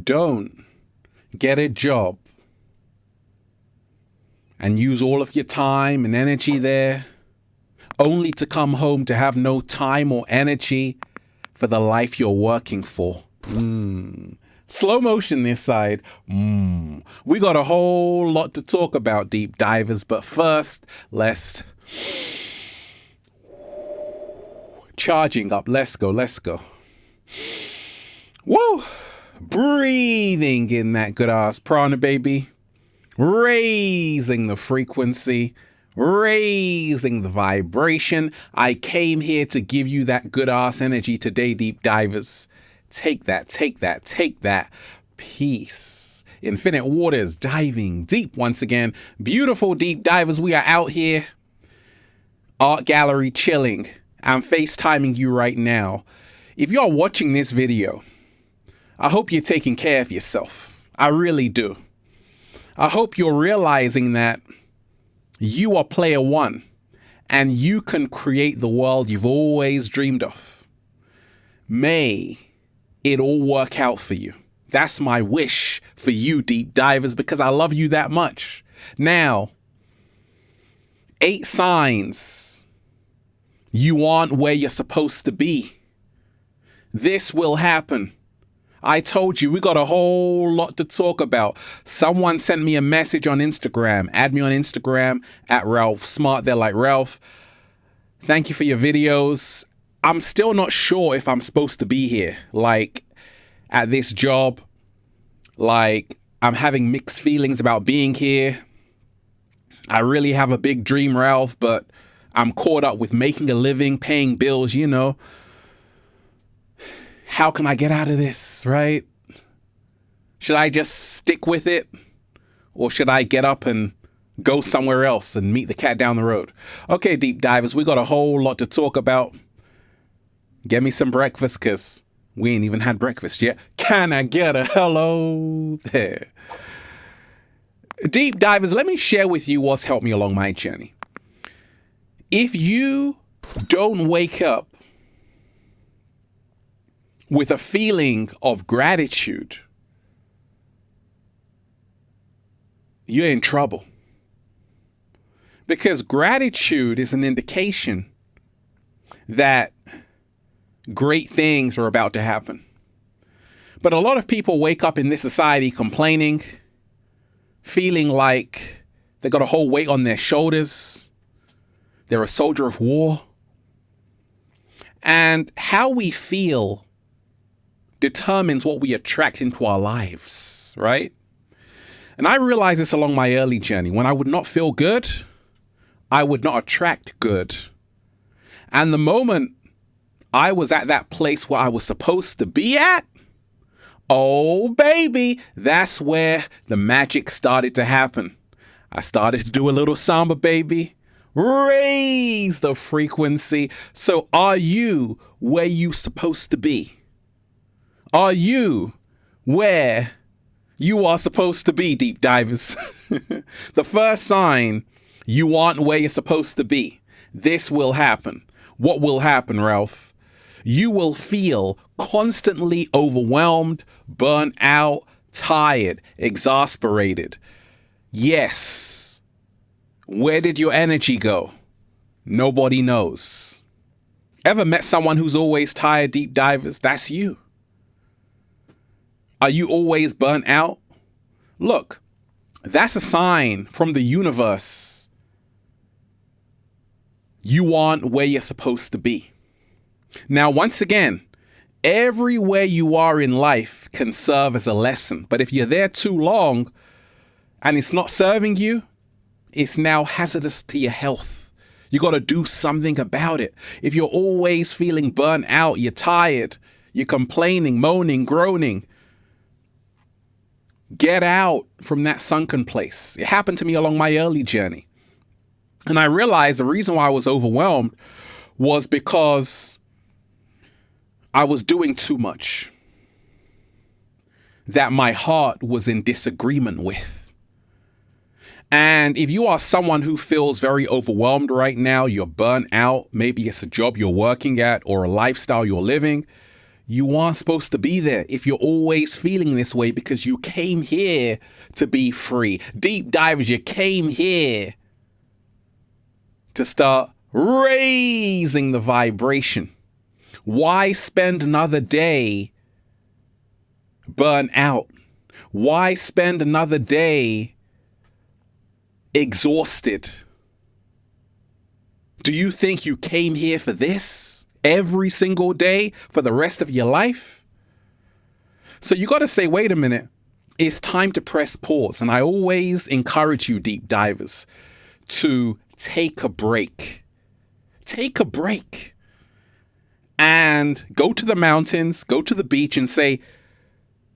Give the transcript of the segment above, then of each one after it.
don't get a job and use all of your time and energy there, only to come home to have no time or energy for the life you're working for. Slow motion this side. We got a whole lot to talk about, deep divers, but first, let's charging up. Let's go. Woo! Breathing in that good ass prana, baby. Raising the frequency, raising the vibration. I came here to give you that good ass energy today, deep divers. Take that. Peace. Infinite waters, diving deep once again. Beautiful deep divers, we are out here. Art gallery chilling. I'm FaceTiming you right now. If you're watching this video, I hope you're taking care of yourself. I really do. I hope you're realizing that you are player one and you can create the world you've always dreamed of. May it all work out for you. That's my wish for you, deep divers, because I love you that much. Now, 8 signs you aren't where you're supposed to be. This will happen. I told you, we got a whole lot to talk about. Someone sent me a message on Instagram. Add me on Instagram at Ralph Smart. They're like, Ralph, thank you for your videos. I'm still not sure if I'm supposed to be here, like at this job. Like, I'm having mixed feelings about being here. I really have a big dream, Ralph, but I'm caught up with making a living, paying bills, you know. How can I get out of this, right? Should I just stick with it? Or should I get up and go somewhere else and meet the cat down the road? Okay, deep divers, we got a whole lot to talk about. Get me some breakfast, because we ain't even had breakfast yet. Can I get a hello there? Deep divers, let me share with you what's helped me along my journey. If you don't wake up with a feeling of gratitude, you're in trouble. Because gratitude is an indication that great things are about to happen. But a lot of people wake up in this society complaining, feeling like they got a whole weight on their shoulders. They're a soldier of war. And how we feel determines what we attract into our lives, right? And I realized this along my early journey. When I would not feel good, I would not attract good. And the moment I was at that place where I was supposed to be at, oh baby, that's where the magic started to happen. I started to do a little samba, baby. Raise the frequency. So are you where you supposed to be? Are you where you are supposed to be, deep divers? The first sign you aren't where you're supposed to be. This will happen. What will happen, Ralph? You will feel constantly overwhelmed, burnt out, tired, exasperated. Yes. Where did your energy go? Nobody knows. Ever met someone who's always tired, deep divers? That's you. Are you always burnt out? Look, that's a sign from the universe. You aren't where you're supposed to be. Now, once again, everywhere you are in life can serve as a lesson. But if you're there too long and it's not serving you, it's now hazardous to your health. You got to do something about it. If you're always feeling burnt out, you're tired, you're complaining, moaning, groaning, get out from that sunken place. It happened to me along my early journey. And I realized the reason why I was overwhelmed was because I was doing too much that my heart was in disagreement with. And if you are someone who feels very overwhelmed right now, you're burnt out, maybe it's a job you're working at or a lifestyle you're living, You aren't supposed to be there if you're always feeling this way, because you came here to be free. Deep divers, you came here to start raising the vibration. Why spend another day burnt out? Why spend another day exhausted? Do you think you came here for this? Every single day for the rest of your life? So you got to say, wait a minute, it's time to press pause. And I always encourage you, deep divers, to take a break. Take a break and go to the mountains, go to the beach and say,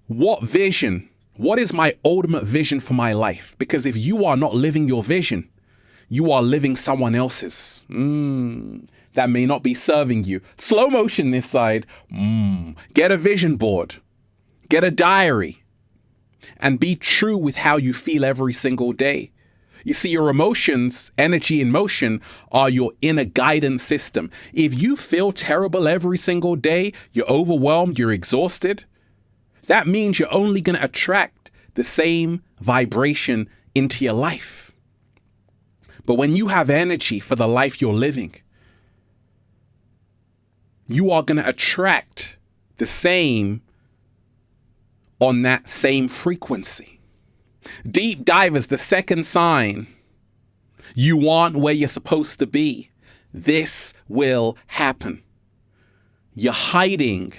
what vision? What is my ultimate vision for my life? Because if you are not living your vision, you are living someone else's. That may not be serving you. Slow motion this side. Get a vision board. Get a diary. And be true with how you feel every single day. You see, your emotions, energy, and motion are your inner guidance system. If you feel terrible every single day, you're overwhelmed, you're exhausted, that means you're only going to attract the same vibration into your life. But when you have energy for the life you're living, you are going to attract the same on that same frequency. Deep divers, the second sign, you aren't where you're supposed to be. This will happen. You're hiding.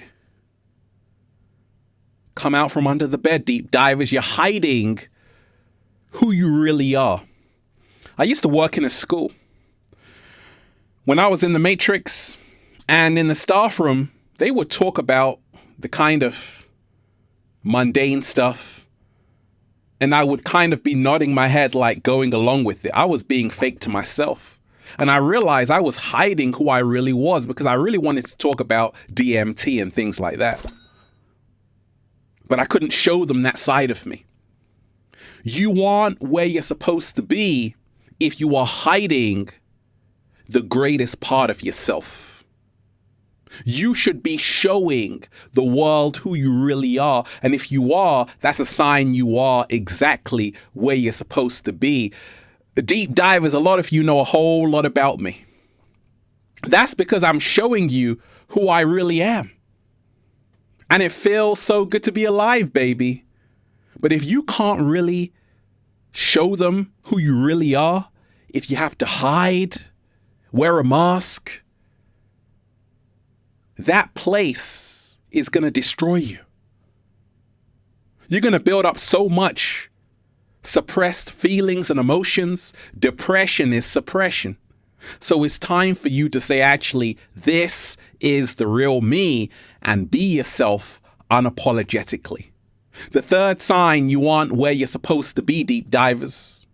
Come out from under the bed, deep divers. You're hiding who you really are. I used to work in a school. When I was in the Matrix, and in the staff room, they would talk about the kind of mundane stuff. And I would kind of be nodding my head, like going along with it. I was being fake to myself. And I realized I was hiding who I really was, because I really wanted to talk about DMT and things like that. But I couldn't show them that side of me. You aren't where you're supposed to be if you are hiding the greatest part of yourself. You should be showing the world who you really are. And if you are, that's a sign you are exactly where you're supposed to be. Deep divers, a lot of you know a whole lot about me. That's because I'm showing you who I really am. And it feels so good to be alive, baby. But if you can't really show them who you really are, if you have to hide, wear a mask, that place is going to destroy you. You're going to build up so much suppressed feelings and emotions. Depression is suppression. So it's time for you to say, actually, this is the real me, and be yourself unapologetically. The third sign you aren't where you're supposed to be, deep divers.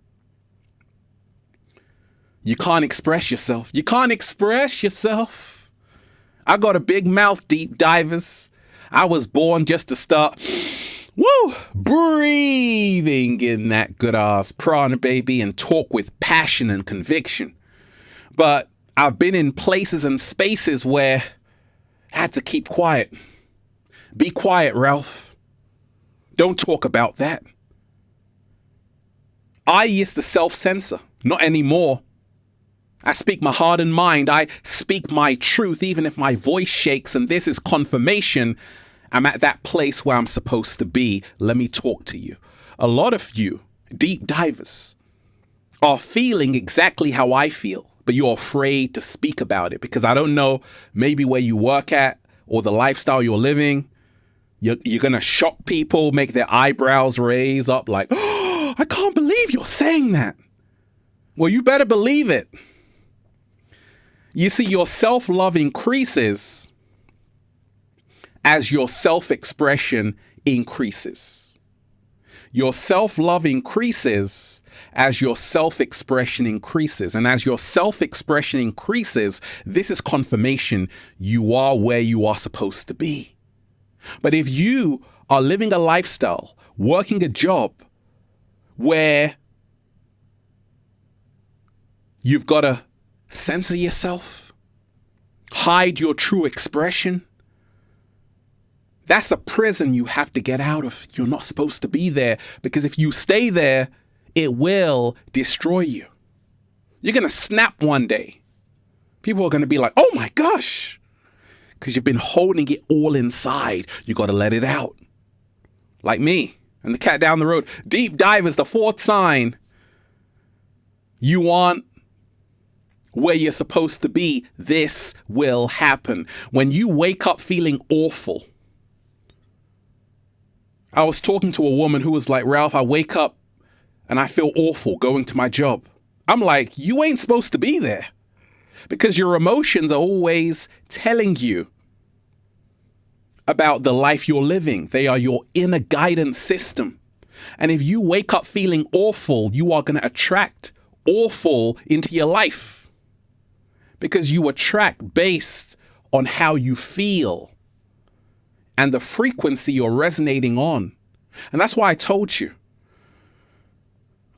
You can't express yourself. You can't express yourself. I got a big mouth, deep divers. I was born just to start, breathing in that good ass prana, baby, and talk with passion and conviction. But I've been in places and spaces where I had to keep quiet. Be quiet, Ralph. Don't talk about that. I used to self-censor, not anymore. I speak my heart and mind. I speak my truth, even if my voice shakes, and this is confirmation I'm at that place where I'm supposed to be. Let me talk to you. A lot of you, deep divers, are feeling exactly how I feel, but you're afraid to speak about it because I don't know, maybe where you work at or the lifestyle you're living, you're going to shock people, make their eyebrows raise up like, oh, I can't believe you're saying that. Well, you better believe it. You see, your self-love increases as your self-expression increases. Your self-love increases as your self-expression increases. And as your self-expression increases, this is confirmation you are where you are supposed to be. But if you are living a lifestyle, working a job where you've got to censor yourself, hide your true expression, That's a prison you have to get out of. You're not supposed to be there, because if you stay there, it will destroy you. You're going to snap one day. People are going to be like, oh my gosh, because you've been holding it all inside. You got to let it out. Like me and the cat down the road. Deep dive is the fourth sign. You want where you're supposed to be. This will happen. When you wake up feeling awful. I was talking to a woman who was like, Ralph, I wake up and I feel awful going to my job. I'm like, you ain't supposed to be there, because your emotions are always telling you about the life you're living. They are your inner guidance system. And if you wake up feeling awful, you are going to attract awful into your life, because you attract based on how you feel and the frequency you're resonating on. And that's why I told you.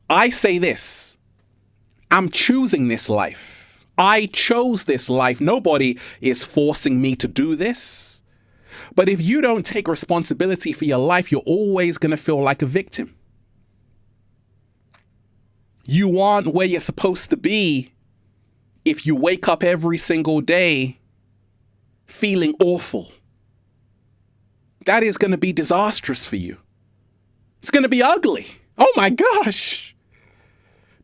I say this. I'm choosing this life. I chose this life. Nobody is forcing me to do this. But if you don't take responsibility for your life, you're always going to feel like a victim. You aren't where you're supposed to be if you wake up every single day feeling awful. That is going to be disastrous for you. It's going to be ugly. Oh my gosh.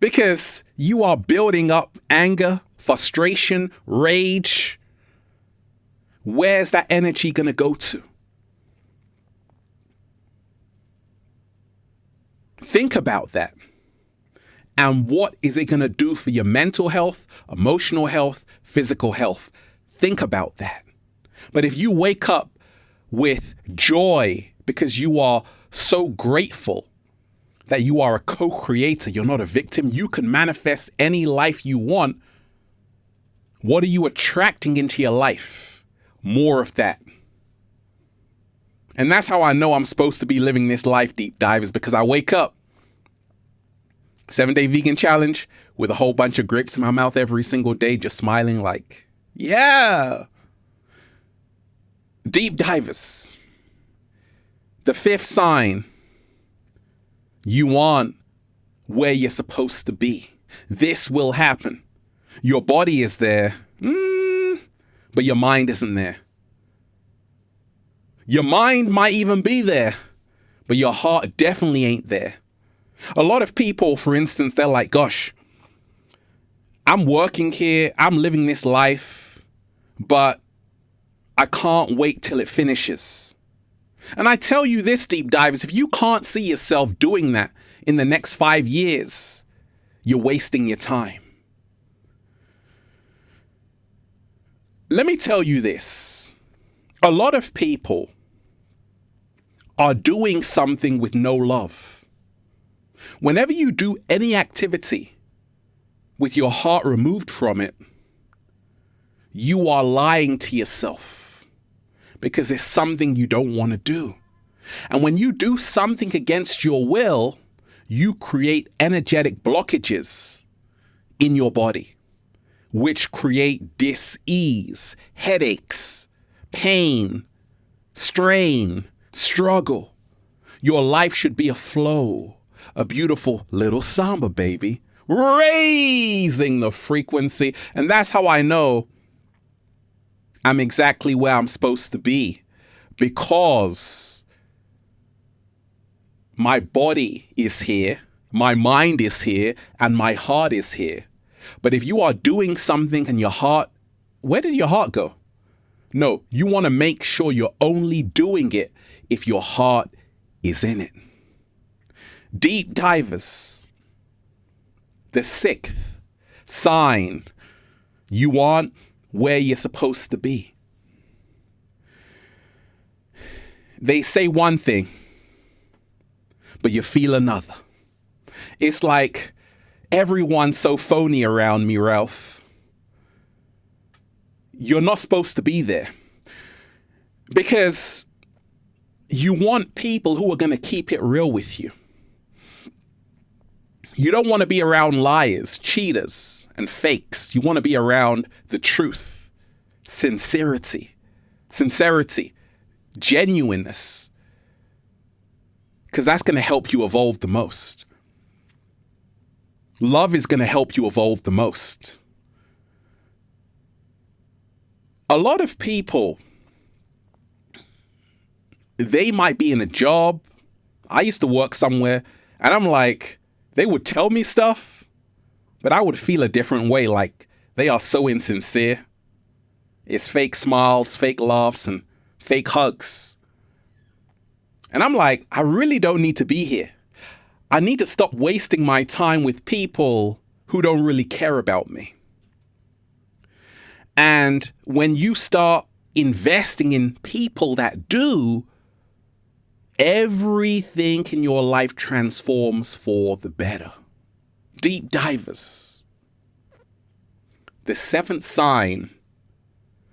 Because you are building up anger, frustration, rage. Where's that energy going to go to? Think about that. And what is it going to do for your mental health, emotional health, physical health? Think about that. But if you wake up with joy because you are so grateful that you are a co-creator, you're not a victim, you can manifest any life you want. What are you attracting into your life? More of that. And that's how I know I'm supposed to be living this life, deep dive, is because I wake up 7-day vegan challenge with a whole bunch of grapes in my mouth every single day, just smiling like, yeah. Deep divers. The fifth sign. You want where you're supposed to be. This will happen. Your body is there, but your mind isn't there. Your mind might even be there, but your heart definitely ain't there. A lot of people, for instance, they're like, gosh, I'm working here, I'm living this life, but I can't wait till it finishes. And I tell you this, deep divers, if you can't see yourself doing that in the next 5 years, you're wasting your time. Let me tell you this. A lot of people are doing something with no love. Whenever you do any activity with your heart removed from it, you are lying to yourself. Because it's something you don't want to do. And when you do something against your will, you create energetic blockages in your body, which create dis-ease, headaches, pain, strain, struggle. Your life should be a flow, a beautiful little samba, baby, raising the frequency. And that's how I know I'm exactly where I'm supposed to be, because my body is here, my mind is here, and my heart is here. But if you are doing something and your heart, where did your heart go? No, you want to make sure you're only doing it if your heart is in it. Deep divers. The sixth sign. You aren't where you're supposed to be. They say one thing, but you feel another. It's like everyone's so phony around me, Ralph. You're not supposed to be there, because you want people who are going to keep it real with you. You don't want to be around liars, cheaters, and fakes. You want to be around the truth, sincerity. genuineness, because that's going to help you evolve the most. Love is going to help you evolve the most. A lot of people, they might be in a job. I used to work somewhere and I'm like, they would tell me stuff, but I would feel a different way. Like they are so insincere. It's fake smiles, fake laughs, and fake hugs. And I'm like, I really don't need to be here. I need to stop wasting my time with people who don't really care about me. And when you start investing in people that do, everything in your life transforms for the better. Deep divers. The seventh sign,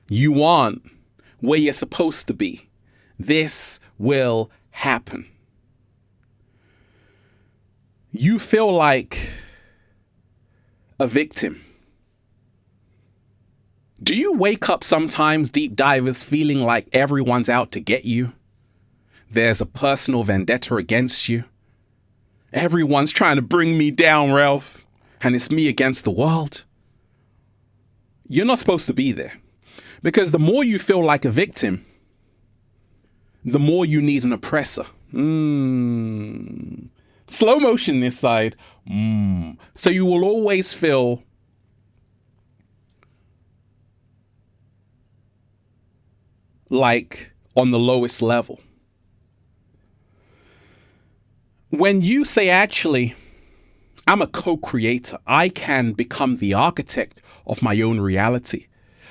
you aren't where you're supposed to be. This will happen. You feel like a victim. Do you wake up sometimes, deep divers, feeling like everyone's out to get you? There's a personal vendetta against you. Everyone's trying to bring me down, Ralph, and it's me against the world. You're not supposed to be there, because the more you feel like a victim, the more you need an oppressor. Slow motion this side. So you will always feel like on the lowest level. When you say, actually, I'm a co-creator, I can become the architect of my own reality.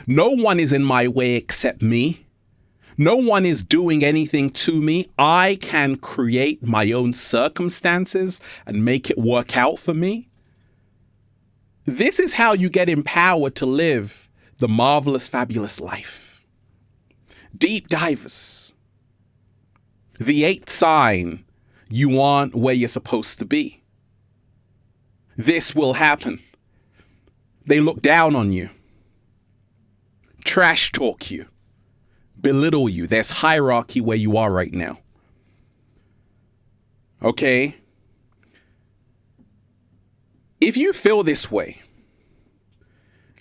No one is in my way except me. No one is doing anything to me. I can create my own circumstances and make it work out for me. This is how you get empowered to live the marvelous, fabulous life. Deep divers. The eighth sign, you aren't where you're supposed to be. This will happen. They look down on you, trash talk you, belittle you. There's hierarchy where you are right now. Okay? If you feel this way,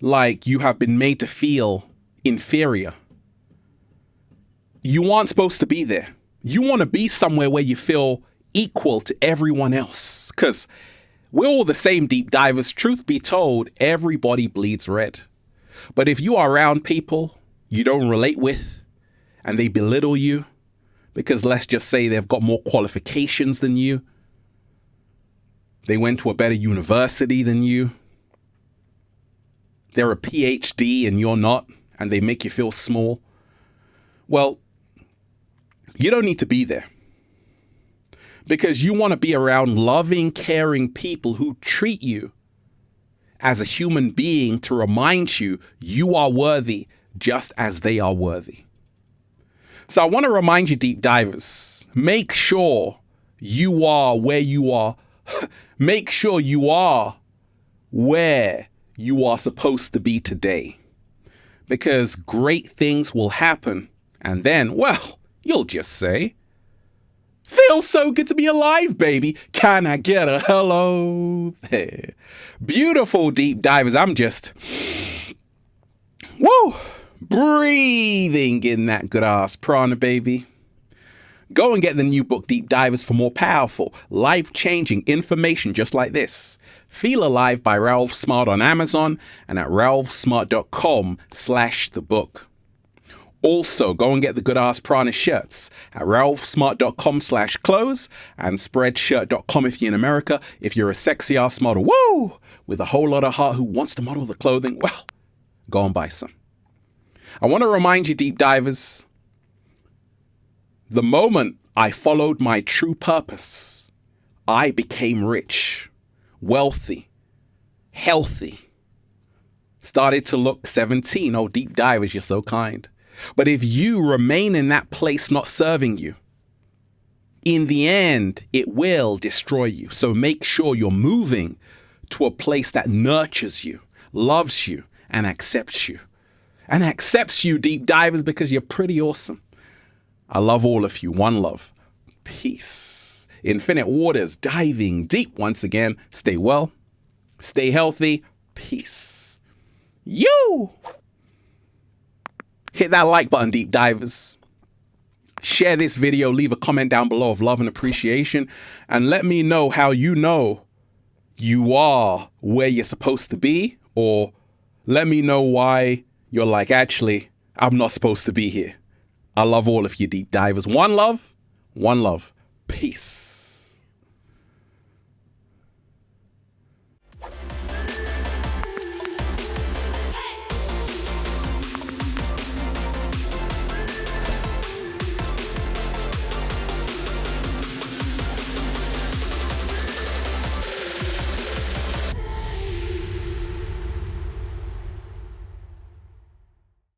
like you have been made to feel inferior, you aren't supposed to be there. You want to be somewhere where you feel equal to everyone else. Because we're all the same, deep divers. Truth be told, everybody bleeds red. But if you are around people you don't relate with and they belittle you because, let's just say, they've got more qualifications than you, they went to a better university than you, they're a PhD and you're not, and they make you feel small, well, you don't need to be there. Because you want to be around loving, caring people who treat you as a human being, to remind you you are worthy just as they are worthy. So I want to remind you, deep divers, make sure you are where you are. Make sure you are where you are supposed to be today. Because great things will happen. And then, well, you'll just say, feels so good to be alive, baby. Can I get a hello there? Beautiful, deep divers. I'm just, breathing in that good ass prana, baby. Go and get the new book, Deep Divers, for more powerful, life-changing information just like this. Feel Alive by Ralph Smart on Amazon and at ralphsmart.com/thebook. Also, go and get the Good Ass Prana shirts at ralphsmart.com/clothes and spreadshirt.com if you're in America. If you're a sexy ass model, with a whole lot of heart who wants to model the clothing, well, go and buy some. I want to remind you, deep divers, the moment I followed my true purpose, I became rich, wealthy, healthy, started to look 17. Oh, deep divers, you're so kind. But if you remain in that place not serving you, in the end, it will destroy you. So make sure you're moving to a place that nurtures you, loves you, and accepts you. And accepts you, deep divers, because you're pretty awesome. I love all of you. One love. Peace. Infinite waters diving deep once again. Stay well. Stay healthy. Peace. You. Hit that like button, deep divers. Share this video. Leave a comment down below of love and appreciation. And let me know how you know you are where you're supposed to be. Or let me know why you're like, actually, I'm not supposed to be here. I love all of you deep divers. One love. Peace.